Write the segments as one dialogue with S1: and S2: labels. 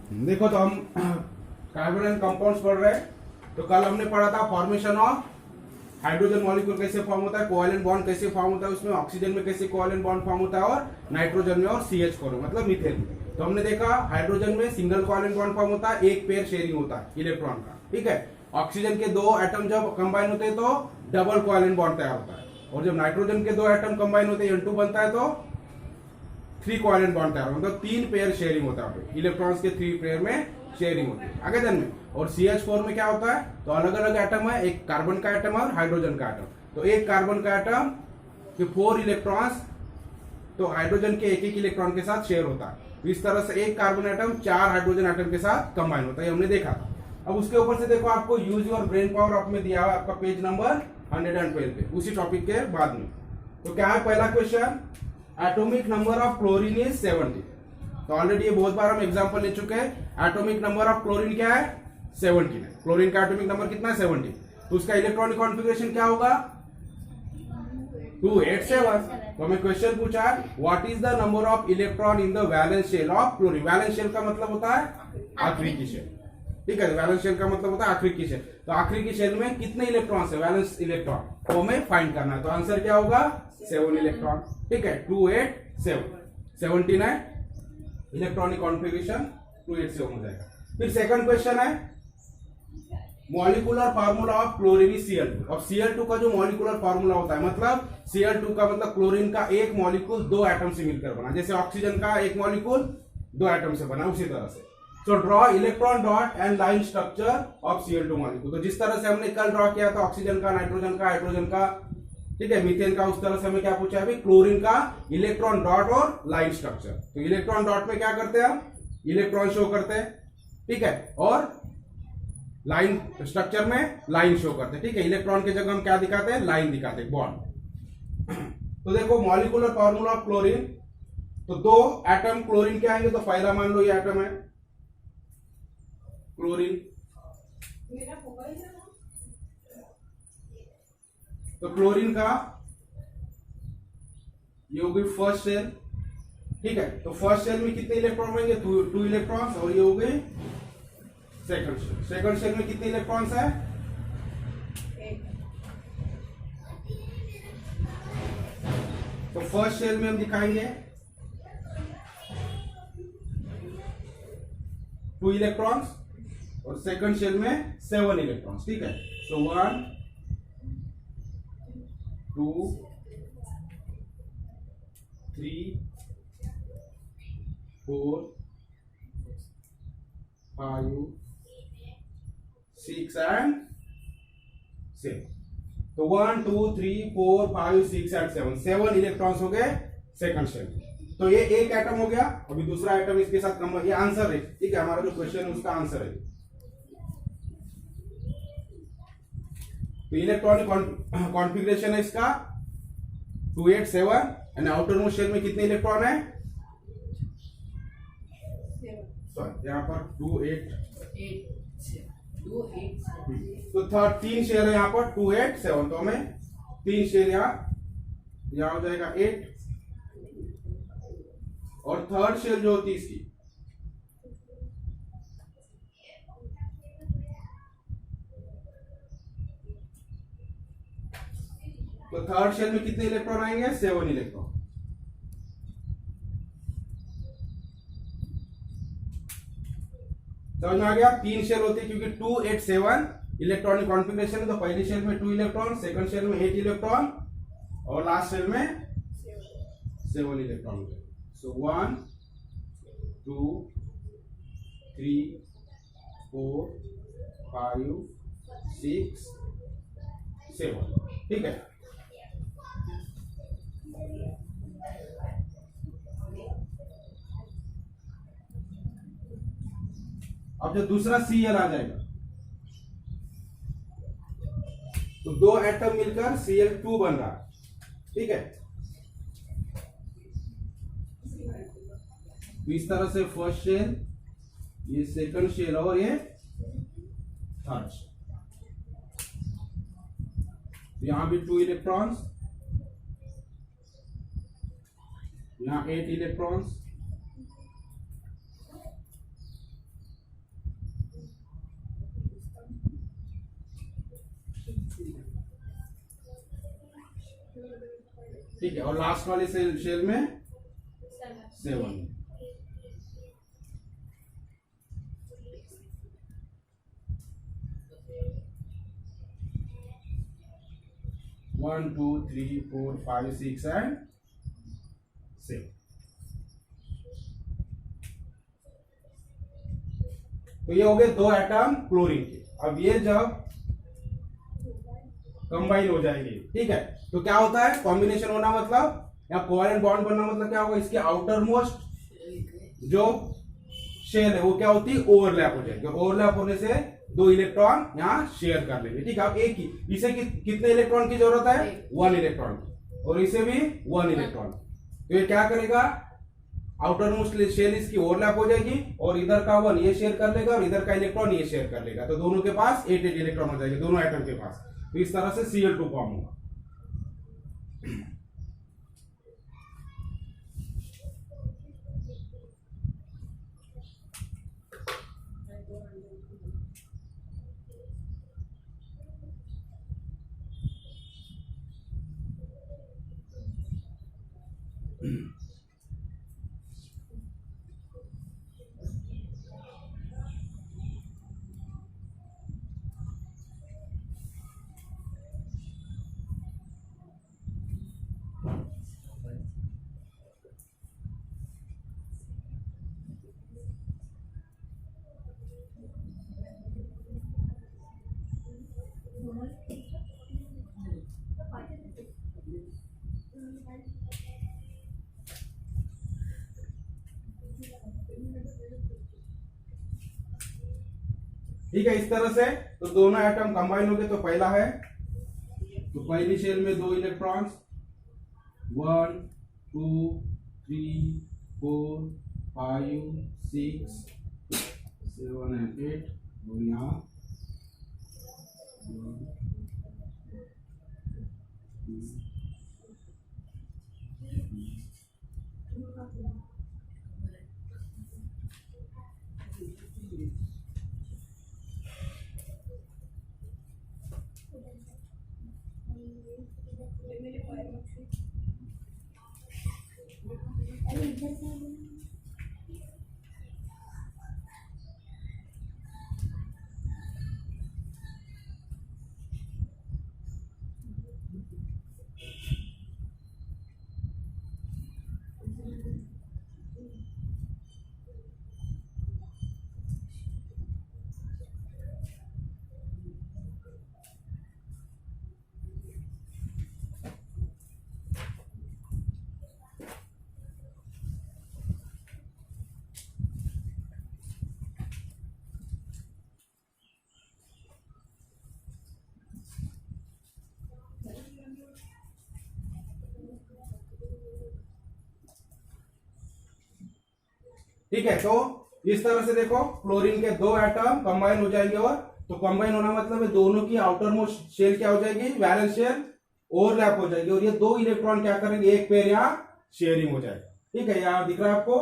S1: देखो तो हम कार्बन एंड कंपाउंड्स पढ़ रहे हैं। तो कल हमने पढ़ा था फॉर्मेशन ऑफ हाइड्रोजन मॉलिक्यूल कैसे फॉर्म होता है, कोवेलेंट बॉन्ड कैसे फॉर्म होता है, उसमें ऑक्सीजन में कैसे कोवेलेंट बॉन्ड फॉर्म होता है और नाइट्रोजन में और CH4 में मतलब मीथेन में। तो हमने देखा हाइड्रोजन में सिंगल कोवेलेंट बॉन्ड फॉर्म होता है, एक पेयर शेयरिंग होता है इलेक्ट्रॉन का, ठीक है। ऑक्सीजन के दो एटम जब कंबाइन होते हैं तो डबल कोवेलेंट बॉन्ड तैयार होता है, और जब नाइट्रोजन के दो एटम कंबाइन होते हैं N2 बनता है तो 3 कोवेलेंट बॉन्ड तैयार होता है, मतलब 3 पेयर शेयरिंग होता है, इलेक्ट्रॉन्स के 3 पेयर में शेयरिंग होती है आगे में। और CH4 में क्या होता है, तो अलग अलग एटम है, एक कार्बन का एटम और हाइड्रोजन का एटम। तो एक कार्बन का एटम के 4 इलेक्ट्रॉन्स तो हाइड्रोजन के एक एक इलेक्ट्रॉन के साथ शेयर होता है। तो इस तरह से एक कार्बन एटम 4 हाइड्रोजन एटम के साथ कंबाइन होता है, हमने देखा था। अब उसके ऊपर से देखो आपको यूज योर ब्रेन पावर आप में दिया हुआ आपका पेज नंबर 112 पे, उसी टॉपिक के बाद में। तो क्या है पहला question, atomic number of chlorine is 70। तो ऑलरेडी ये बहुत बार हम एग्जांपल ले चुके हैं। एटॉमिक नंबर ऑफ क्लोरीन क्या है, 70 है। क्लोरीन का एटॉमिक नंबर कितना है, 70। तो उसका इलेक्ट्रॉनिक कॉन्फ़िगरेशन क्या होगा, 287। तो हमें क्वेश्चन पूछा है what is the number of electron in the valence shell of chlorine. Valence shell का मतलब होता है आखिरी की शेल, ठीक है। वैलेंस शेल का मतलब होता है आखिरी की शेल। तो आखिरी की शेल में कितने इलेक्ट्रॉन है, वैलेंस इलेक्ट्रॉन, तो हमें फाइंड करना है। तो आंसर क्या होगा, 7 इलेक्ट्रॉन, ठीक है। 287 17 है इलेक्ट्रॉनिक कॉन्फ़िगरेशन, 287 हो जाएगा। फिर सेकंड क्वेश्चन है molecular formula of chlorine is Cl2। अब Cl2 का जो मॉलिक्यूलर फार्मूला होता है, मतलब Cl2 का मतलब क्लोरीन का एक मॉलिक्यूल 2 एटम से मिलकर बना, जैसे ऑक्सीजन का एक मॉलिक्यूल 2 एटम से बना, उसी तरह से। So draw electron dot and line structure of Cl2 molecule. तो जिस तरह से हमने कल ड्रॉ किया था ऑक्सीजन का, नाइट्रोजन का, हाइड्रोजन का, ठीक है, मीथेन का, उस तरह से हमें क्या पूछा है अभी, क्लोरीन का इलेक्ट्रॉन डॉट और लाइन स्ट्रक्चर। तो इलेक्ट्रॉन डॉट में क्या करते हैं हम, इलेक्ट्रॉन शो करते हैं, ठीक है, और लाइन स्ट्रक्चर में लाइन शो करते हैं, ठीक है। इलेक्ट्रॉन की जगह हम क्या दिखाते हैं, लाइन दिखाते हैं, बॉन्ड। तो देखो मॉलिक्यूलर फार्मूला ऑफ क्लोरीन, तो 2 एटम क्लोरीन के आएंगे। तो पहला मान लो ये एटम है क्लोरीन, तो क्लोरीन का ये होगी फर्स्ट शेल, ठीक है। तो फर्स्ट शेल में कितने इलेक्ट्रॉन होंगे, 2 इलेक्ट्रॉन्स, और ये हो गए सेकंड शेल। सेकंड शेल में कितने इलेक्ट्रॉन्स है, 1। तो फर्स्ट शेल में हम दिखाएंगे 2 इलेक्ट्रॉन्स और सेकंड शेल में 7 इलेक्ट्रॉन्स, ठीक है। सो 1 2 3 4 5 6 एंड 7। तो 1 2 3 4 5 6 एंड 7 इलेक्ट्रॉन्स हो गए सेकंड शेल। तो ये एक एटम हो गया, अभी दूसरा एटम इसके साथ कम, ये आंसर है, ठीक है, हमारा जो क्वेश्चन है उसका आंसर है। तो इलेक्ट्रॉनिक कॉन्फ़िगरेशन है इसका 287 एंड आउटर मोस्ट शेल में कितने इलेक्ट्रॉन है, सॉरी यहाँ पर 288, तो 3 शेल है यहाँ पर 287, तो हमें 3 शेल यहाँ हो जाएगा 8, और थर्ड शेल जो होती है इसकी, तो थर्ड शेल में कितने इलेक्ट्रॉन आएंगे, 7 इलेक्ट्रॉन। समझ में आ गया, 3 शेल होती है क्योंकि 287 इलेक्ट्रॉनिक कॉन्फ़िगरेशन है। तो पहली शेल में 2 इलेक्ट्रॉन, सेकंड शेल में 8 इलेक्ट्रॉन, और लास्ट शेल में 7 इलेक्ट्रॉन। सो 1 2 3 4 5 6 7, ठीक है। अब जब दूसरा Cl आ जाएगा तो 2 एटम मिलकर Cl2 बन रहा है, ठीक है। तो इस तरह से फर्स्ट शेल, ये सेकंड शेल और ये थर्ड शेल। यहां भी 2 इलेक्ट्रॉन्स, यहाँ 8 इलेक्ट्रॉन्स, ठीक है, और लास्ट वाले शेल में 7। 1 2 3 4 5 6 एंड 7। तो ये हो गए दो एटम क्लोरीन के। अब ये जब कंबाइन हो जाएंगे, ठीक है, तो क्या होता है कॉम्बिनेशन होना, मतलब या कोवैलेंट बॉन्ड बनना, मतलब क्या होगा, इसके आउटर मोस्ट जो शेल है वो क्या होती है, ओवरलैप हो जाएगी। ओवरलैप होने से दो इलेक्ट्रॉन यहाँ शेयर कर लेंगे, ठीक है। अब एक ही इसे कितने इलेक्ट्रॉन की जरूरत है, 1 इलेक्ट्रॉन की, और इसे भी 1 इलेक्ट्रॉन। तो ये क्या करेगा, आउटर मोस्ट शेल इसकी ओवरलैप हो जाएगी, और इधर का 1 ये शेयर कर लेगा और इधर का इलेक्ट्रॉन ये शेयर कर लेगा, तो दोनों के पास 8 इलेक्ट्रॉन हो जाएंगे, दोनों एटम के पास। तो इस तरह से Cl2 फॉर्म होगा। ठीक है, इस तरह से तो दोनों एटम कंबाइन हो गए। तो पहला है, तो पहली शेल में 2 इलेक्ट्रॉन्स, 1 2 3 4 5 6 7 एंड 8, और यहाँ 1 2 ठीक है। तो इस तरह से देखो, क्लोरीन के 2 एटम कंबाइन हो जाएंगे, और तो कंबाइन होना मतलब है दोनों की आउटर मोस्ट शेल क्या हो जाएगी, वैलेंस शेल ओवरलैप हो जाएगी, और ये 2 इलेक्ट्रॉन क्या करेंगे, एक पेयर यहाँ शेयरिंग हो जाएगा। ठीक है, यहाँ दिख रहा है आपको।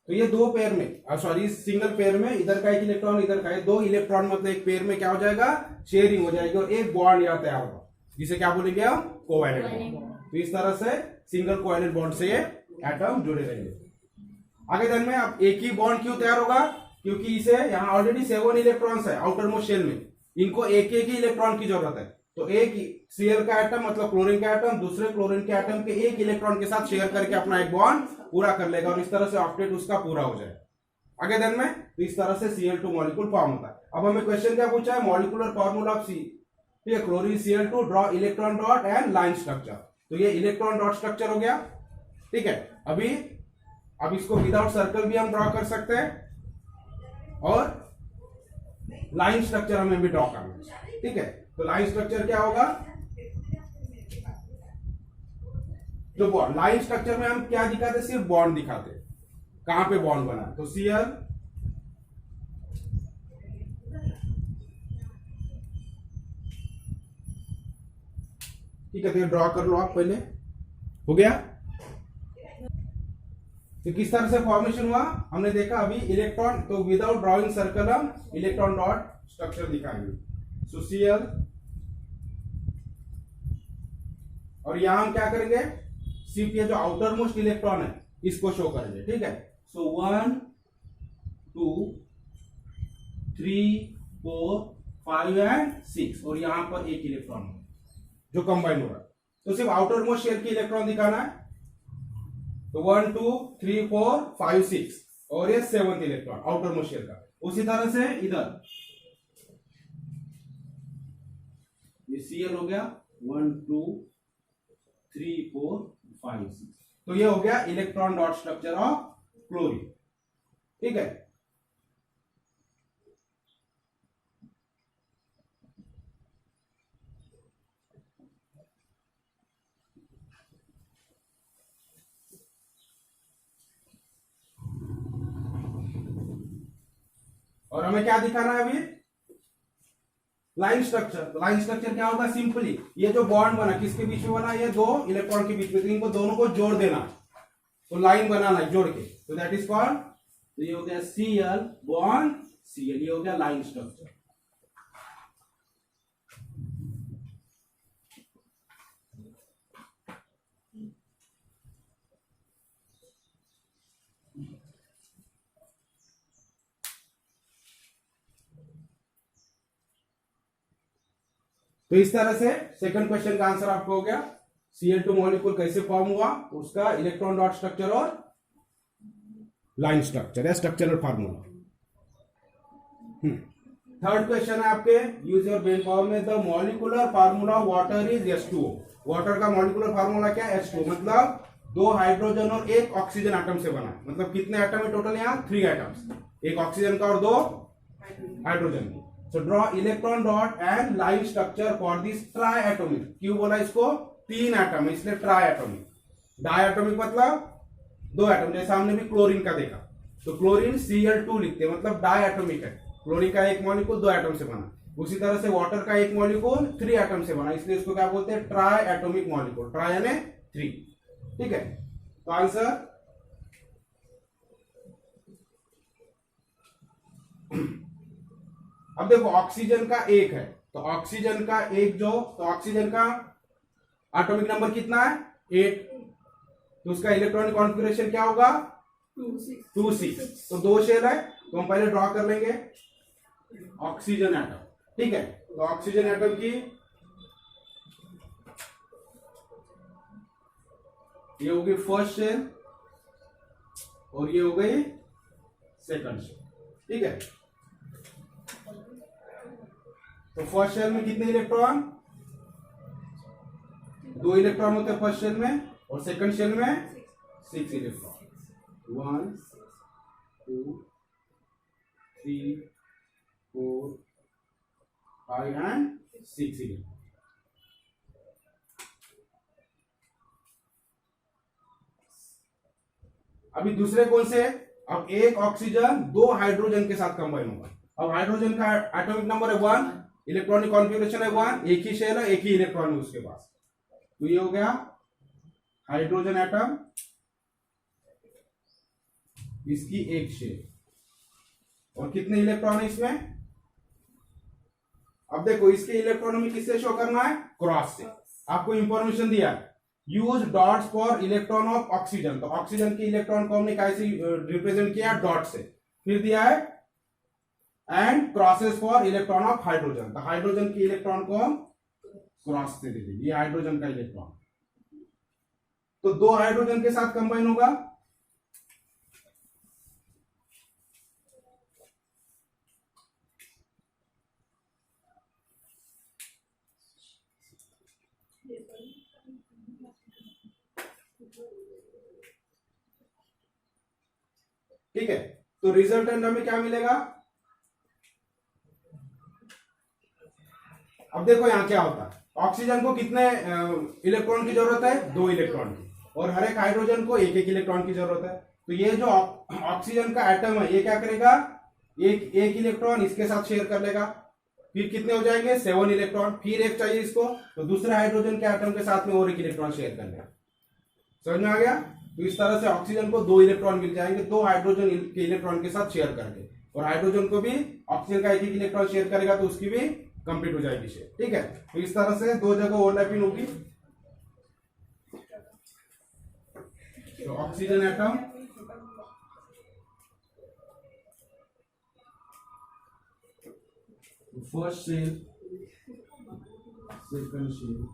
S1: तो ये 2 पेयर में, सॉरी सिंगल पेयर में, इधर का 1 इलेक्ट्रॉन इधर का 2 इलेक्ट्रॉन, मतलब एक पेयर में क्या हो जाएगा, शेयरिंग हो जाएगी, और एक बॉन्ड यहाँ तैयार होगा, जिसे क्या बोलेंगे हम, कोवैलेंट बॉन्ड। तो इस तरह से सिंगल कोवैलेंट बॉन्ड से ये एटम जुड़े रहेंगे। आगे दिन में अब एक ही बॉन्ड क्यों तैयार होगा, क्योंकि इसे यहाँ ऑलरेडी 7 इलेक्ट्रॉन्स है आउटर मोस्ट शेल में, इनको एक एक ही इलेक्ट्रॉन की जरूरत है। तो एक Cl का एटम मतलब क्लोरीन का एटम दूसरे क्लोरीन के एटम के एक इलेक्ट्रॉन के साथ शेयर करके अपना एक बॉन्ड पूरा कर लेगा, और इस तरह से ऑक्टेट उसका पूरा हो जाए। आगे दिन में तो इस तरह से Cl2 मॉलिक्यूल फॉर्म होता है। अब हमें क्वेश्चन क्या पूछा है, मॉलिक्यूलर फॉर्मूला ऑफ ठीक है, chlorine Cl2, draw electron dot and line structure. तो ये इलेक्ट्रॉन डॉट स्ट्रक्चर हो गया। ठीक है, अब इसको विदाउट सर्कल भी हम ड्रॉ कर सकते हैं, और लाइन स्ट्रक्चर हमें भी ड्रॉ करना है। ठीक है, तो लाइन स्ट्रक्चर क्या होगा, जो बॉन्ड लाइन स्ट्रक्चर में हम क्या दिखाते, सिर्फ बॉन्ड दिखाते, कहां पे बॉन्ड बना, तो Cl ठीक है, तो ड्रॉ कर लो आप पहले, हो गया। तो किस तरह से फॉर्मेशन हुआ हमने देखा अभी, इलेक्ट्रॉन, तो विदाउट ड्रॉइंग सर्कल हम इलेक्ट्रॉन डॉट स्ट्रक्चर दिखाएंगे। सो Cl और यहां हम क्या करेंगे, सिर्फ ये जो आउटर मोस्ट इलेक्ट्रॉन है इसको शो करेंगे, ठीक है। सो 1 2 3 4 5 एंड 6, और यहां पर एक इलेक्ट्रॉन जो कंबाइन हो रहा है, तो सिर्फ आउटर मोस्ट शेल की इलेक्ट्रॉन दिखाना है। तो 1 2 3 4 5 6 और ये 7th electron outer most shell का। उसी तरह से इधर ये Cl हो गया 1 2 3 4 5 6, तो ये हो गया electron dot structure of chlorine, ठीक है। और हमें क्या दिखाना है अभी, लाइन स्ट्रक्चर। लाइन स्ट्रक्चर क्या होगा, सिंपली ये जो बॉन्ड बना किसके बीच में बना, ये दो इलेक्ट्रॉन के बीच में, तो इनको दोनों को जोड़ देना, तो लाइन बनाना है जोड़ के, तो दैट इज कॉल्ड, तो ये हो गया Cl बॉन्ड Cl, ये हो गया लाइन स्ट्रक्चर। तो इस तरह से सेकंड क्वेश्चन का आंसर आपको हो गया, Cl2 मॉलिक्यूल कैसे फॉर्म हुआ, उसका इलेक्ट्रॉन डॉट स्ट्रक्चर और लाइन स्ट्रक्चर या स्ट्रक्चरल फार्मूला। थर्ड क्वेश्चन है आपके, यूज योर ब्रेन पावर में, the molecular formula water is H2O। Water का मॉलिक्यूलर फार्मूला क्या है, H2O, मतलब 2 हाइड्रोजन और 1 ऑक्सीजन एटम से बना है। मतलब कितने एटम है टोटल, यहाँ 3 एटम्स, 1 ऑक्सीजन का और 2 हाइड्रोजन की। So draw electron dot and line structure for this triatomic। क्यों बोला इसको, 3 एटम है इसलिए ट्राइएटोमिक। डायटोमिक मतलब 2 एटम, जैसे हमने भी क्लोरीन का देखा, तो क्लोरीन Cl2 लिखते हैं, मतलब डायटोमिक है। क्लोरीन का एक मॉलिक्यूल 2 एटम से बना। उसी तरह से वाटर का एक मॉलिक्यूल 3 एटम से बना, इसलिए इसको क्या बोलते हैं, ट्राइएटोमिक मॉलिक्यूल। ट्राई यानी 3, ठीक है। तो आंसर अब देखो ऑक्सीजन का 1 है, तो ऑक्सीजन का 1 जो, तो ऑक्सीजन का एटॉमिक नंबर कितना है, 8, तो उसका इलेक्ट्रॉनिक कॉन्फ़िगरेशन क्या होगा, 2 6। तो 2 शेल है, तो हम पहले ड्रॉ कर लेंगे ऑक्सीजन एटम, ठीक है। तो ऑक्सीजन एटम की ये होगी फर्स्ट शेल और ये हो गई सेकंड शेल, ठीक है। तो फर्स्ट शेल में कितने इलेक्ट्रॉन, 2 इलेक्ट्रॉन होते हैं फर्स्ट शेल में, और सेकंड शेल में 6 इलेक्ट्रॉन, 1 2 3 4 5 एंड 6 इलेक्ट्रॉन। अभी दूसरे कौन से, अब 1 ऑक्सीजन 2 हाइड्रोजन के साथ कंबाइन होगा। अब हाइड्रोजन का एटॉमिक नंबर है 1, इलेक्ट्रॉनिक कॉन्फ़िगरेशन है 1, एक ही शेल है, एक ही इलेक्ट्रॉन है उसके पास, तो ये हो गया हाइड्रोजन एटम, इसकी एक शेल, और कितने इलेक्ट्रॉन है इसमें। अब देखो इसके इलेक्ट्रॉन में किससे शो करना है, क्रॉस से। आपको इंफॉर्मेशन दिया है, use dots for electron of oxygen, तो ऑक्सीजन के इलेक्ट्रॉन को हमने कैसे रिप्रेजेंट किया, डॉट से। फिर दिया है and crosses for electron of hydrogen, तो हाइड्रोजन के इलेक्ट्रॉन को हम क्रॉस से दे देंगे, ये हाइड्रोजन का इलेक्ट्रॉन, तो 2 हाइड्रोजन के साथ कंबाइन होगा, ठीक है। तो रिजल्टेंट हमें क्या मिलेगा, अब देखो यहां क्या होता है, ऑक्सीजन को कितने इलेक्ट्रॉन की जरूरत है, 2 इलेक्ट्रॉन की, और हर एक हाइड्रोजन को 1 इलेक्ट्रॉन की जरूरत है। तो ये जो ऑक्सीजन का एटम है ये क्या करेगा, एक इलेक्ट्रॉन इसके साथ शेयर कर लेगा, फिर कितने हो जाएंगे, 7 इलेक्ट्रॉन, फिर एक चाहिए इसको, तो दूसरे हाइड्रोजन के एटम के साथ में और 1 इलेक्ट्रॉन शेयर कर लेगा। समझ में आ गया। तो इस तरह से ऑक्सीजन को 2 इलेक्ट्रॉन मिल जाएंगे, 2 हाइड्रोजन के इलेक्ट्रॉन के साथ शेयर करके, और हाइड्रोजन को भी ऑक्सीजन का 1 इलेक्ट्रॉन शेयर करेगा, तो उसकी भी कंप्लीट हो जाएगी शेयर, ठीक है। तो इस तरह से 2 जगह ओवरलैपिंग होगी। तो oxygen atom first shell, second shell,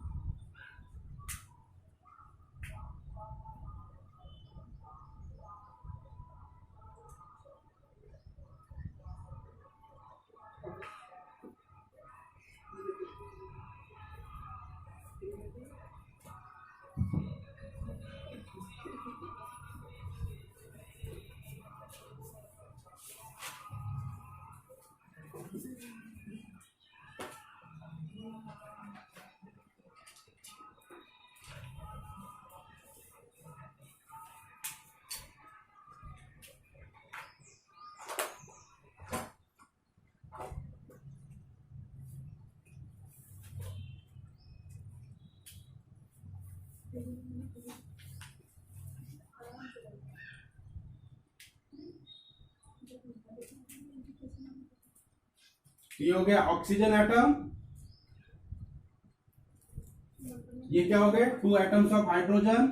S1: ये हो गया ऑक्सीजन एटम। ये क्या हो गए? 2 एटम्स ऑफ हाइड्रोजन,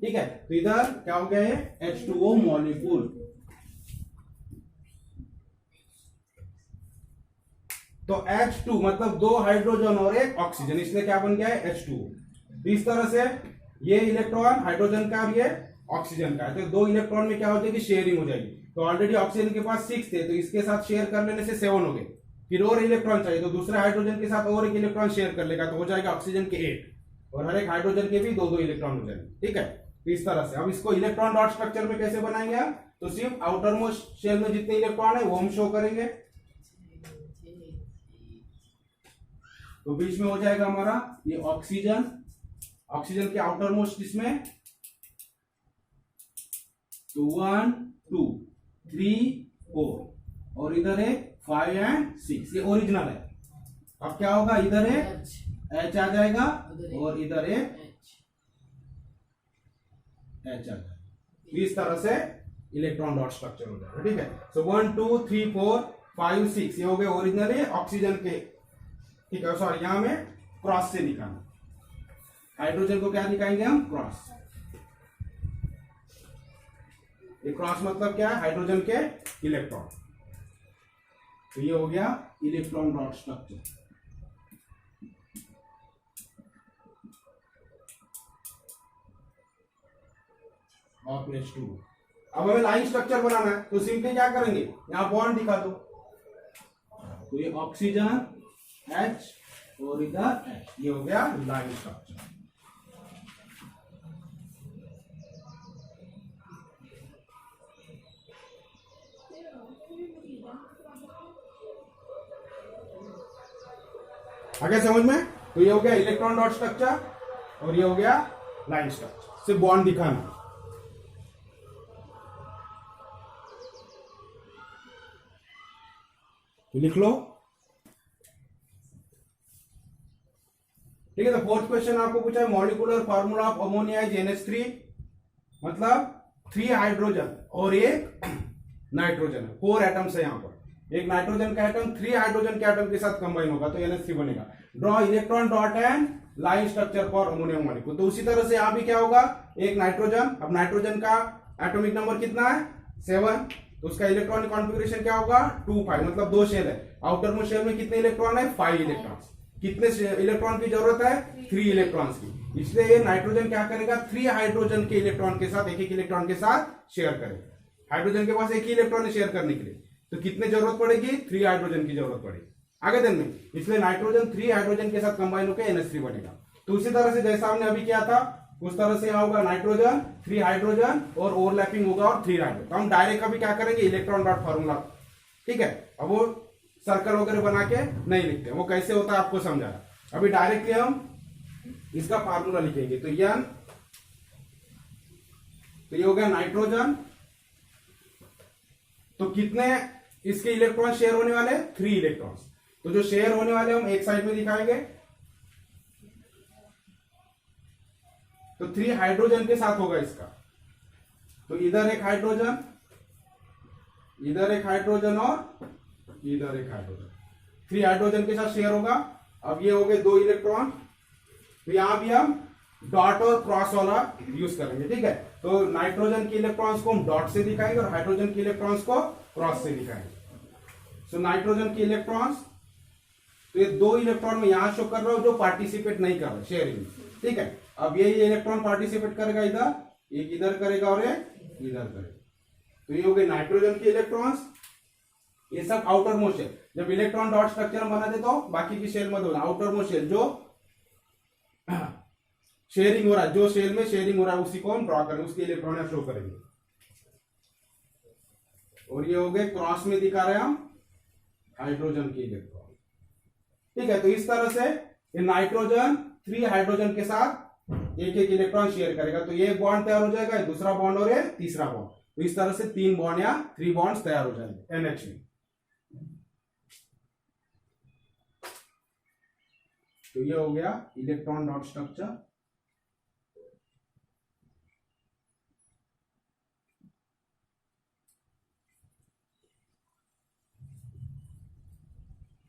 S1: ठीक है। तो इधर क्या हो गया? ये H2O मॉलिक्यूल। तो H2 मतलब 2 हाइड्रोजन और 1 ऑक्सीजन, इसलिए क्या बन गया है? H2O। इस तरह से ये इलेक्ट्रॉन हाइड्रोजन का और ये ऑक्सीजन का है, तो 2 इलेक्ट्रॉन में क्या हो जाएगी? शेयरिंग हो जाएगी। तो ऑलरेडी ऑक्सीजन के पास 6 थे, तो इसके साथ शेयर कर लेने से 7 हो गए। फिर और इलेक्ट्रॉन चाहिए तो दूसरे हाइड्रोजन के साथ और एक इलेक्ट्रॉन शेयर कर लेगा, तो हो जाएगा ऑक्सीजन के 8 और हर एक हाइड्रोजन के भी 2-2 इलेक्ट्रॉन हो जाएंगे, ठीक है। तो इस तरह से अब इसको इलेक्ट्रॉन डॉट स्ट्रक्चर में कैसे बनाएंगे आप? तो सिर्फ आउटर मोस्ट शेल में जितने इलेक्ट्रॉन है वो हम शो करेंगे। तो बीच में हो जाएगा हमारा ये ऑक्सीजन, ऑक्सीजन के आउटर मोस्ट इसमें तो 1 2 3 4 और इधर है 5 एंड 6, ये ओरिजिनल है। अब क्या होगा? इधर है H आ जाएगा और इधर है H आ जाएगा। इस तरह से इलेक्ट्रॉन डॉट स्ट्रक्चर हो जाएगा, ठीक है। सो 1 2 3 4 5 6 ये हो गए ओरिजिनल है ऑक्सीजन के, ठीक है। सॉरी यहां में क्रॉस से दिखाना, हाइड्रोजन को क्या दिखाएंगे हम? क्रॉस। ये क्रॉस मतलब क्या है? हाइड्रोजन के इलेक्ट्रॉन। तो ये हो गया इलेक्ट्रॉन डॉट स्ट्रक्चर। और H2। अब हमें लाइन स्ट्रक्चर बनाना है, तो सिंपली क्या करेंगे? यहां बॉन्ड दिखा दो, तो ये ऑक्सीजन H और इधर H, ये हो गया लाइन स्ट्रक्चर। आगे समझ में? तो ये हो गया इलेक्ट्रॉन डॉट स्ट्रक्चर और ये हो गया लाइन स्ट्रक्चर। सिर्फ बॉन्ड दिखाना, तो लिख लो, ठीक है। तो फोर्थ क्वेश्चन आपको पूछा है molecular formula of ammonia is NH3, मतलब 3 हाइड्रोजन और 1 नाइट्रोजन, 4 एटम्स है यहां पर। एक नाइट्रोजन का एटम 3 हाइड्रोजन के एटम के साथ कंबाइन होगा तो NH3 बनेगा। Draw electron dot and line structure for ammonium molecule. तो उसी तरह से यहां भी क्या होगा? एक नाइट्रोजन, अब नाइट्रोजन का एटॉमिक नंबर कितना है? 7, तो उसका इलेक्ट्रॉनिक कॉन्फ़िगरेशन क्या होगा? 2 5, मतलब 2 शेल है। आउटर मोस्ट शेल में कितने इलेक्ट्रॉन है? 5 इलेक्ट्रॉन। कितने इलेक्ट्रॉन की जरूरत है? 3 इलेक्ट्रॉन्स की। इसलिए ये नाइट्रोजन क्या करेगा? 3 हाइड्रोजन के इलेक्ट्रॉन के साथ एक इलेक्ट्रॉन के साथ शेयर करेगा। हाइड्रोजन के पास एक ही इलेक्ट्रॉन है शेयर करने के लिए, तो कितने जरूरत पड़ेगी? 3 हाइड्रोजन की जरूरत पड़ेगी आगे दिन में। इसलिए नाइट्रोजन 3 हाइड्रोजन के साथ कंबाइन होकर NH3 बनेगा। तो उसी तरह से जैसा हमने अभी किया था उस तरह से यहाँ होगा नाइट्रोजन 3 हाइड्रोजन और ओवरलैपिंग होगा और 3 हाइड्रोजन। तो हम डायरेक्ट अभी क्या करेंगे? इलेक्ट्रॉन डॉट फॉर्मूला, ठीक है। अब वो सर्कल वगैरह बना के नहीं लिखते, वो कैसे होता है आपको समझाया। अभी डायरेक्टली हम इसका फार्मूला लिखेंगे। तो N, तो ये हो गया नाइट्रोजन, तो कितने इसके इलेक्ट्रॉन शेयर होने वाले? 3 इलेक्ट्रॉन्स। तो जो शेयर होने वाले हम एक साइड में दिखाएंगे, तो 3 हाइड्रोजन के साथ होगा इसका। तो इधर एक हाइड्रोजन, इधर एक हाइड्रोजन और इधर एक हाइड्रोजन, 3 हाइड्रोजन के साथ शेयर होगा। अब ये हो गए 2 इलेक्ट्रॉन, तो यहां भी हम डॉट और क्रॉस वाला यूज करेंगे, ठीक है। तो नाइट्रोजन के इलेक्ट्रॉन्स को हम डॉट से दिखाएंगे और हाइड्रोजन के इलेक्ट्रॉन्स को क्रॉस से दिखाएंगे। सो नाइट्रोजन के इलेक्ट्रॉन्स, तो ये 2 इलेक्ट्रॉन में यहां शो कर रहा हूं जो पार्टिसिपेट नहीं कर रहे शेयरिंग में, ठीक है। अब ये इलेक्ट्रॉन पार्टिसिपेट करेगा इधर, एक इधर करेगा और एक इधर करेगा, तो ये हो गए नाइट्रोजन के इलेक्ट्रॉन्स। ये सब आउटर मोस्ट शेल, जब इलेक्ट्रॉन डॉट स्ट्रक्चर बना दे तो बाकी की शेल मत होना, आउटर मोस्ट शेल जो शेयरिंग हो रहा है, जो शेल में शेयरिंग हो रहा है उसी को हम ड्रॉ करेंगे, उसके इलेक्ट्रॉन यहां शो करेंगे। और ये हो गए क्रॉस में दिखा रहे हैं हम हाइड्रोजन के इलेक्ट्रॉन, ठीक है। तो इस तरह से ये नाइट्रोजन 3 हाइड्रोजन के साथ एक एक इलेक्ट्रॉन शेयर करेगा, तो ये एक बॉन्ड तैयार हो जाएगा, दूसरा बॉन्ड और ये तीसरा बॉन्ड, तो इस तरह से 3 बॉन्ड या 3 बॉन्ड्स तैयार हो जाएंगे NH में। तो ये हो गया electron dot structure.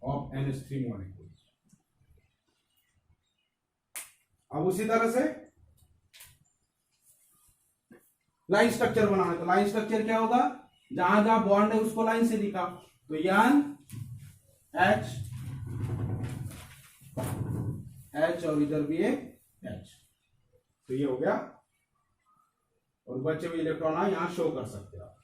S1: Of NH3 molecules. अब उसी तरह से लाइन स्ट्रक्चर बनाना है, तो लाइन स्ट्रक्चर क्या होगा, जहां जहां बॉन्ड है उसको लाइन से दिखा, तो N H H और इधर भी एक H, तो ये हो गया। और बचे हुए इलेक्ट्रॉन आप यहां शो कर सकते हो आप।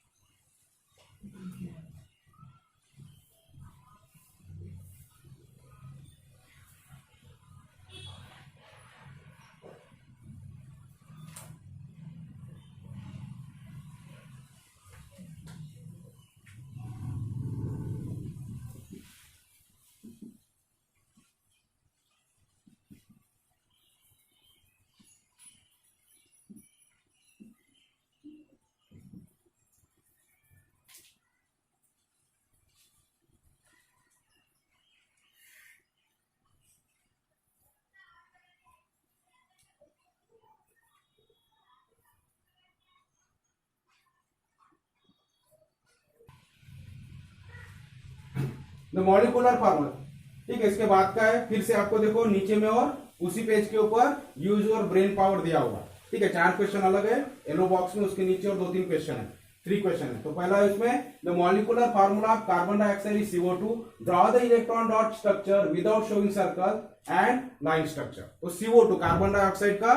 S1: द मॉलिकुलर फॉर्मूला, ठीक है। इसके बाद का है, फिर से आपको देखो नीचे में और उसी पेज के ऊपर यूज और ब्रेन पावर दिया हुआ, ठीक है। 4 क्वेश्चन अलग है येलो बॉक्स में, उसके नीचे और 2-3 क्वेश्चन है, 3 क्वेश्चन है। तो पहला इसमें the molecular formula of carbon dioxide is CO2, draw the electron dot structure without showing circle and line structure. तो CO2 कार्बन डाइऑक्साइड का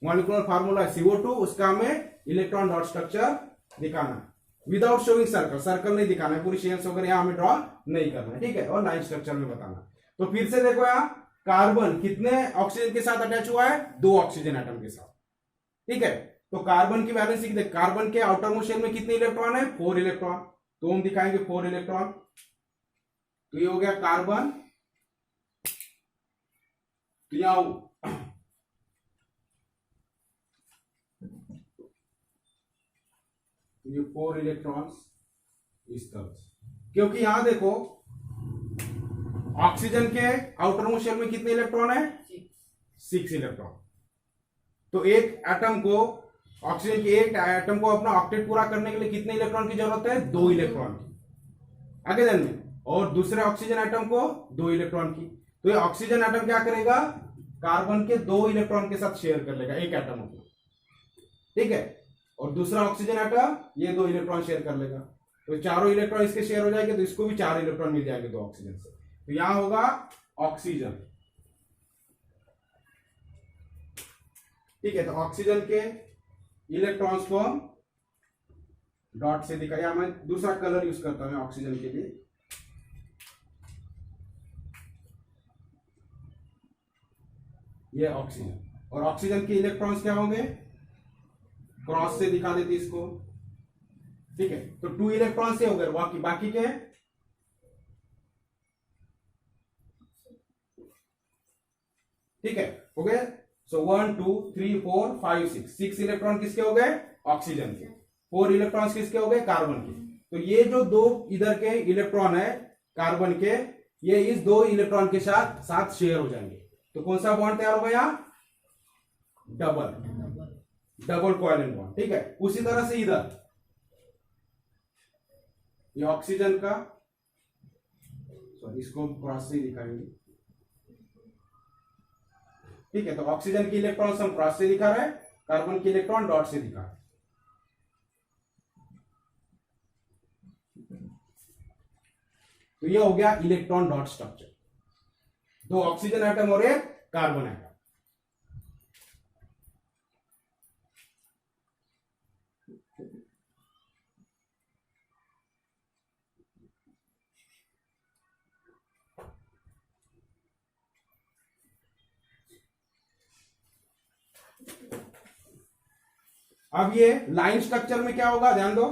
S1: मॉलिकुलर फार्मूला है CO2, उसका हमें इलेक्ट्रॉन डॉट स्ट्रक्चर दिखाना है विदाउट शोइंग सर्कल, सर्कल नहीं दिखाना है, पूरी शेल्स वगैरह यहां हमें ड्रॉ नहीं करना है, ठीक है। और लाइन स्ट्रक्चर में बताना। तो फिर से देखो यहां कार्बन कितने ऑक्सीजन के साथ अटैच हुआ है, 2 ऑक्सीजन एटम के साथ, ठीक है। तो कार्बन की वैलेंसी देख, कार्बन के आउटर मोस्ट शेल में कितने इलेक्ट्रॉन है, 4 इलेक्ट्रॉन, तो हम दिखाएंगे 4 इलेक्ट्रॉन। तो ये हो गया कार्बन, तो यहां ये 4 इलेक्ट्रॉन्स इस तरह से, क्योंकि यहां देखो ऑक्सीजन के आउटर मोस्ट शेल में कितने इलेक्ट्रॉन है, 6 इलेक्ट्रॉन। तो एक एटम को, ऑक्सीजन के एक एटम को अपना ऑक्टेट पूरा करने के लिए कितने इलेक्ट्रॉन की जरूरत है, 2 इलेक्ट्रॉन की आगे जन में, और दूसरे ऑक्सीजन एटम को 2 इलेक्ट्रॉन की। तो ये ऑक्सीजन एटम क्या करेगा, कार्बन के 2 इलेक्ट्रॉन के साथ शेयर कर लेगा एक एटम को, ठीक है। और दूसरा ऑक्सीजन एटम ये 2 इलेक्ट्रॉन शेयर कर लेगा, तो चारों इलेक्ट्रॉन इसके शेयर हो जाएंगे, तो इसको भी 4 इलेक्ट्रॉन मिल जाएंगे 2 ऑक्सीजन से। तो यहां होगा ऑक्सीजन, ठीक है। तो ऑक्सीजन के इलेक्ट्रॉन्स को हम डॉट से दिखाया, मैं दूसरा कलर यूज करता हूं ऑक्सीजन के लिए, ये ऑक्सीजन। और ऑक्सीजन के इलेक्ट्रॉन्स क्या होंगे, क्रॉस से दिखा देते इसको, ठीक है। तो 2 इलेक्ट्रॉन से हो गए, बाकी के ठीक है हो गए। सो 1 2 3 4 5 6 इलेक्ट्रॉन किसके हो गए, ऑक्सीजन के। 4 इलेक्ट्रॉन्स किसके हो गए, कार्बन के। तो ये जो 2 इधर के इलेक्ट्रॉन है कार्बन के, ये इस 2 इलेक्ट्रॉन के साथ शेयर हो जाएंगे। तो कौन सा बॉन्ड तैयार होगा यहां, डबल कोवैलेंट बॉन्ड, ठीक है। उसी तरह से इधर ये ऑक्सीजन का, सॉरी इसको क्रॉस से दिखाएंगे, ठीक है, तो ऑक्सीजन की इलेक्ट्रॉन हम क्रॉस से दिखा रहे हैं, कार्बन की इलेक्ट्रॉन डॉट से दिखा रहे हैं। तो ये हो गया इलेक्ट्रॉन डॉट स्ट्रक्चर, दो ऑक्सीजन एटम और एक कार्बन एटम। अब ये लाइन स्ट्रक्चर में क्या होगा, ध्यान दो।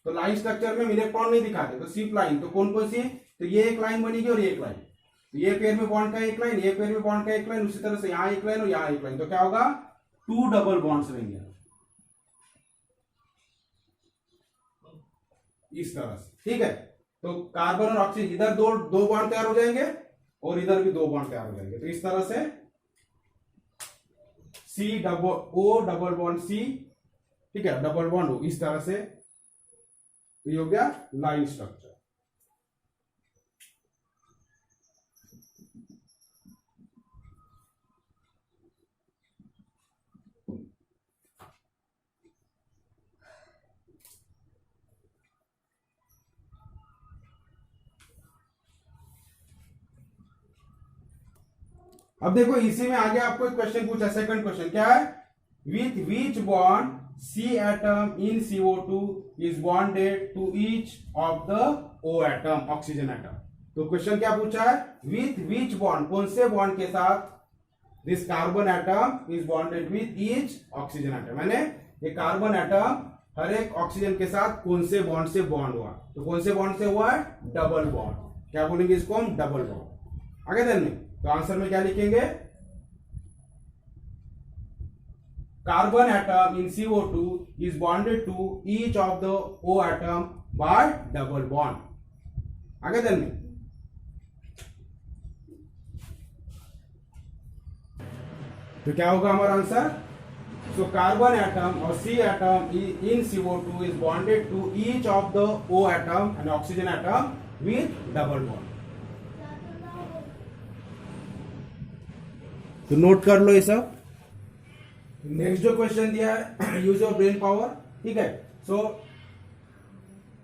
S1: तो लाइन स्ट्रक्चर में इलेक्ट्रॉन नहीं दिखाते, तो सिर्फ लाइन, तो कौन कौन सी, तो ये एक लाइन बनेगी और ये एक लाइन, तो ये पेयर में बॉन्ड का एक लाइन, ये पेयर में बॉन्ड का एक लाइन, उसी तरह से यहां एक लाइन और यहां एक लाइन, तो क्या होगा, 2 डबल बॉन्ड्स रहेंगे इस तरह से। ठीक है, तो कार्बन और ऑक्सीजन इधर दो दो बॉन्ड तैयार हो जाएंगे और इधर भी 2 बॉन्ड तैयार हो जाएंगे, तो इस तरह से C double O double bond C, ठीक है, डबल बॉन्ड हो इस तरह से, तो ये हो गया लाइन स्ट्रक्चर। अब देखो इसी में आगे आपको एक क्वेश्चन पूछा, सेकंड क्वेश्चन क्या है, with which bond C atom in CO2 is bonded to each of the O atom, oxygen atom. तो क्वेश्चन क्या पूछा है, विथ विच बॉन्ड, कौन से बॉन्ड के साथ this carbon atom is bonded with each oxygen atom, मैंने ये कार्बन एटम हर एक ऑक्सीजन के साथ कौन से बॉन्ड से बॉन्ड हुआ, तो कौन से बॉन्ड से हुआ है, डबल बॉन्ड, क्या बोलेंगे इसको हम, डबल बॉन्ड। आगे देन में तो आंसर में क्या लिखेंगे, carbon atom in CO2 is bonded to each of the O atom by double bond. आगे देन में तो क्या होगा हमारा आंसर, सो कार्बन एटम और C atom in CO2 is bonded to each of the O atom and oxygen atom with double bond. तो note कर लो ये सब। नेक्स्ट जो क्वेश्चन दिया है, यूज योर ब्रेन पावर, ठीक है, सो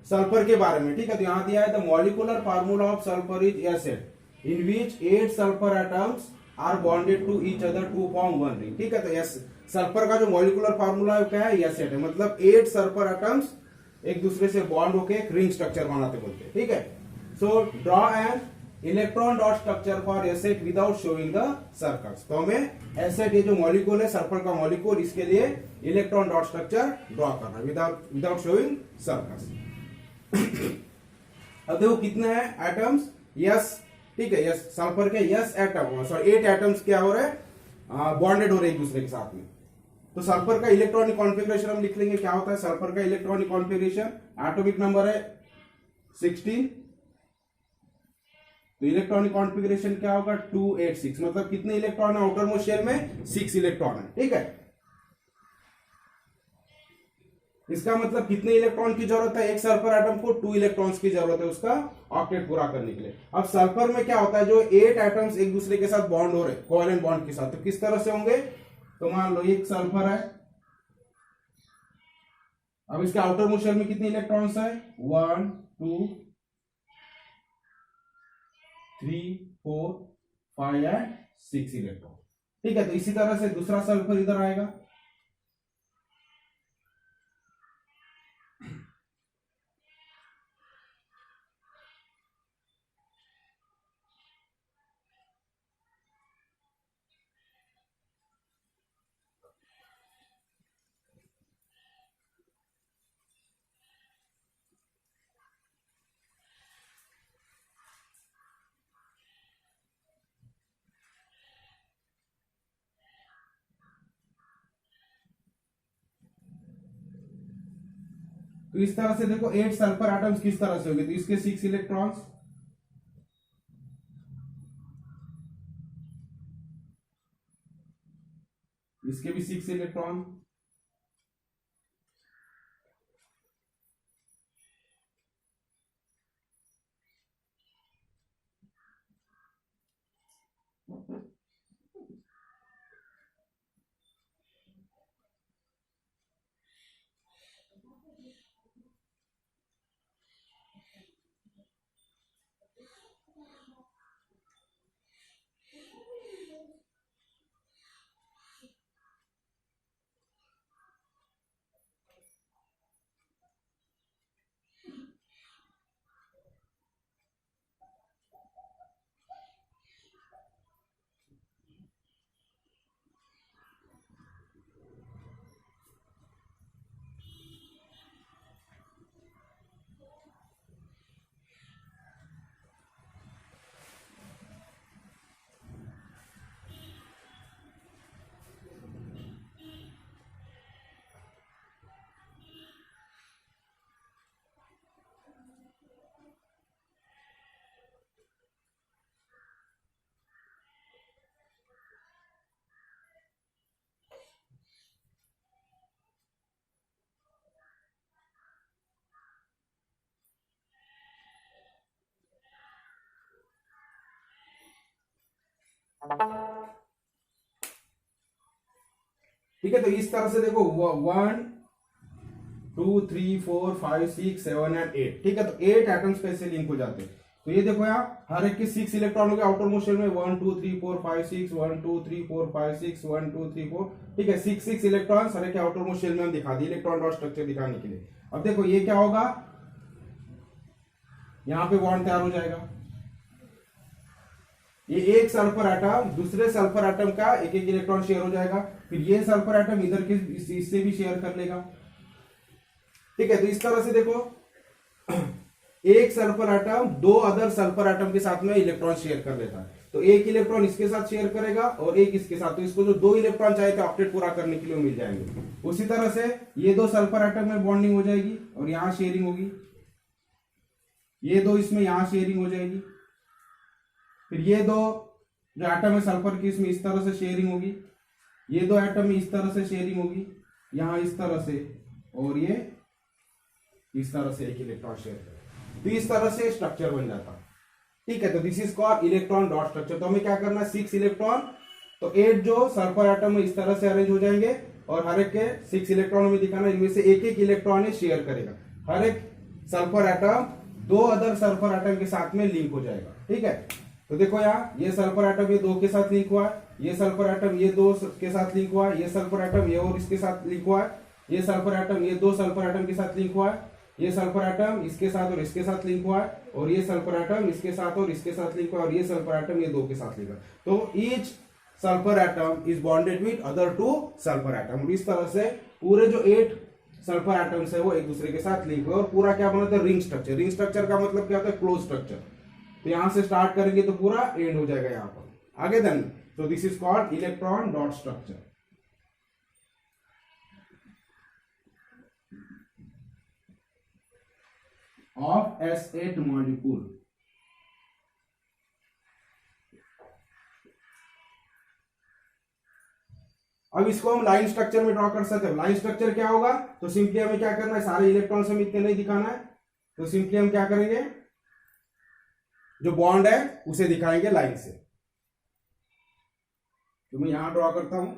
S1: सल्फर के बारे में, ठीक है, तो यहां दिया है the molecular formula of sulphur is acid in which 8 sulphur atoms are bonded to each other to form one ring. ठीक है, तो यस सल्फर का जो मॉलिक्यूलर फार्मूला है क्या है, एसिड है, मतलब 8 सल्फर एटम्स एक दूसरे से बॉन्ड होके एक रिंग स्ट्रक्चर बनाते बोलते हैं। ठीक है, so draw an electron dot structure for acid without showing the circles. तो हमें एसिड ये जो मॉलिक्यूल है, सल्फर का मॉलिक्यूल, इसके लिए इलेक्ट्रॉन डॉट स्ट्रक्चर ड्रॉ करना विदाउट शोइंग सर्कल्स। अब देखो कितने हैं एटम्स, यस, ठीक है, यस सल्फर के यस एटम, सॉरी 8 एटम्स क्या हो रहे हैं, बॉन्डेड हो रहे हैं एक दूसरे के साथ में। तो सल्फर का इलेक्ट्रॉनिक कॉन्फ़िगरेशन हम लिख लेंगे, क्या होता है सल्फर का इलेक्ट्रॉनिक कॉन्फ़िगरेशन, एटॉमिक नंबर है 16, तो इलेक्ट्रॉनिक कॉन्फ़िगरेशन क्या होगा 286, मतलब कितने इलेक्ट्रॉन है आउटर मोस्ट शेल में, 6 इलेक्ट्रॉन है। ठीक है, इसका मतलब कितने इलेक्ट्रॉन की जरूरत है, एक सल्फर एटम को 2 इलेक्ट्रॉन्स की जरूरत है उसका ऑक्टेट पूरा करने के लिए। अब सल्फर में क्या होता है, जो 8 एटम्स एक दूसरे के साथ बॉन्ड हो रहे हैं कोवेलेंट बॉन्ड के साथ, तो किस तरह से होंगे, तो मान लो एक सल्फर है, अब इसके आउटर मोस्ट शेल में कितने इलेक्ट्रॉन्स है, 1 2 3 4 5 एंड 6 इलेक्ट्रॉन। ठीक है, तो इसी तरह से दूसरा सल्फर इधर आएगा, तो इस तरह से देखो 8 सल्फर एटम्स किस तरह से होंगे, तो इसके 6 इलेक्ट्रॉन्स, इसके भी 6 इलेक्ट्रॉन, ठीक है, तो इस तरह से देखो 1 2 3 4 5 6 7 एंड 8। ठीक है, तो 8 एटम्स कैसे लिंक हो जाते हैं, तो ये देखो यहाँ हर एक के 6 इलेक्ट्रॉन हो गए आउटर मोस्ट शेल में, 1 2 3 4 5 6 1 2 3 4 5 6 1 2 3 4। ठीक है, 6 इलेक्ट्रॉन हर एक के आउटर मोस्ट शेल में हम दिखा दिए इलेक्ट्रॉन डॉट स्ट्रक्चर दिखाने के लिए। अब देखो ये क्या होगा, यहाँ पे बॉन्ड तैयार हो जाएगा। ये एक सल्फर एटम दूसरे सल्फर एटम का एक एक इलेक्ट्रॉन शेयर हो जाएगा, फिर ये सल्फर एटम इधर के इससे भी शेयर कर लेगा। ठीक है, तो इस तरह से देखो एक सल्फर एटम दो अदर सल्फर एटम के साथ में इलेक्ट्रॉन शेयर कर लेता है, तो एक इलेक्ट्रॉन इसके साथ शेयर करेगा और एक इसके साथ, तो इसको जो 2 इलेक्ट्रॉन चाहिए थे ऑक्टेट पूरा करने के लिए मिल जाएंगे। उसी तरह से ये 2 सल्फर एटम में बॉन्डिंग हो जाएगी और यहां शेयरिंग होगी, ये 2 इसमें यहां शेयरिंग हो जाएगी, फिर ये 2 जो एटम है सल्फर की इसमें इस तरह से शेयरिंग होगी, ये 2 एटम में इस तरह से शेयरिंग होगी, यहां इस तरह से, और ये इस तरह से एक इलेक्ट्रॉन शेयर करेगा, तो इस तरह से स्ट्रक्चर बन जाता है। ठीक है, तो this is called electron dot structure. तो हमें क्या करना है, 6 इलेक्ट्रॉन, तो 8 जो सल्फर एटम में इस तरह से अरेंज हो जाएंगे और हर एक के 6 इलेक्ट्रॉन में दिखाना, इनमें से एक एक इलेक्ट्रॉन शेयर करेगा, हर एक sulphur atom 2 other sulphur atom के साथ में लिंक हो जाएगा। ठीक है, तो देखो यहाँ ये सल्फर एटम ये 2 के साथ लिंक हुआ है, ये सल्फर एटम ये 2 के साथ लिंक हुआ है, ये सल्फर एटम ये और इसके साथ लिंक हुआ है, ये सल्फर एटम ये 2 सल्फर एटम के साथ लिंक हुआ है, ये सल्फर एटम इसके साथ और इसके साथ लिंक हुआ है, और ये सल्फर एटम इसके साथ और इसके साथ लिंक हुआ है, और ये सल्फर एटम ये 2 के साथ लिंक हुआ है। तो each sulphur atom is bonded with other 2 sulphur atom. इस तरह से पूरे जो 8 सल्फर एटम्स है वो एक दूसरे के साथ लिंक हुए और पूरा क्या बनाता है, रिंग स्ट्रक्चर। रिंग स्ट्रक्चर का मतलब क्या होता है, क्लोज स्ट्रक्चर। तो यहां से स्टार्ट करेंगे तो पूरा एंड हो जाएगा यहां पर आगे देन। तो this is called electron dot structure of S8 molecule। अब इसको हम लाइन स्ट्रक्चर में ड्रॉ कर सकते हैं। लाइन स्ट्रक्चर क्या होगा, तो सिंपली हमें क्या करना है, सारे इलेक्ट्रॉन्स हमें इतने नहीं दिखाना है, तो सिंपली हम क्या करेंगे, जो बॉन्ड है उसे दिखाएंगे लाइन से। तो मैं यहां ड्रॉ करता हूं,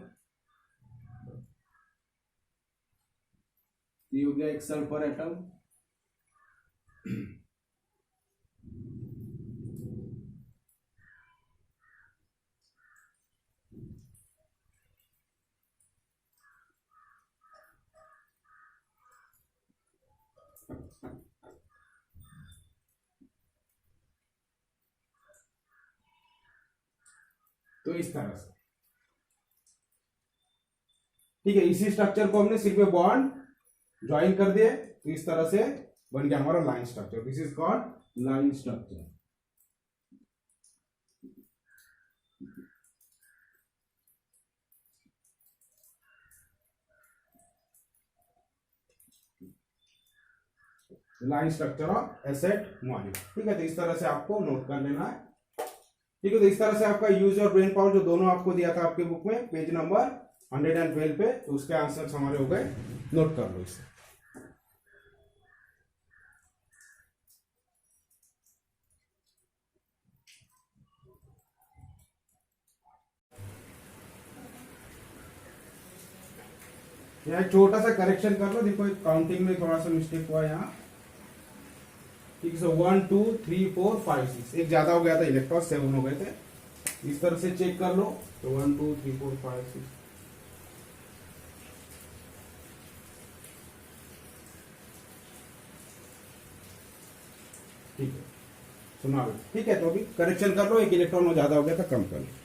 S1: ये हो गया एक सल्फर एटम, तो इस तरह से। ठीक है, इसी स्ट्रक्चर को हमने सिर्फ बॉन्ड ज्वाइन कर दिए, तो इस तरह से बन गया हमारा line structure. This is called line structure. Line structure of acid molecule. ठीक है, तो इस तरह से आपको नोट कर लेना है। ठीक है, तो इस तरह से आपका यूज और ब्रेन पावर जो दोनों आपको दिया था आपके बुक में पेज नंबर 112 पे, तो उसके आंसर्स हमारे हो गए, नोट कर लो इसे। यहाँ एक छोटा सा करेक्शन कर लो, देखो काउंटिंग में थोड़ा सा मिस्टेक हुआ यहाँ। ठीक है, 1 2 3 4 5 6 एक ज्यादा हो गया था, इलेक्ट्रॉन 7 हो गए थे। इस तरह से चेक कर लो, तो 1 2 3 4 5 6। ठीक है, सुना लो। ठीक है, तो अभी करेक्शन कर लो, एक इलेक्ट्रॉन ज्यादा हो गया था, कम कर लो।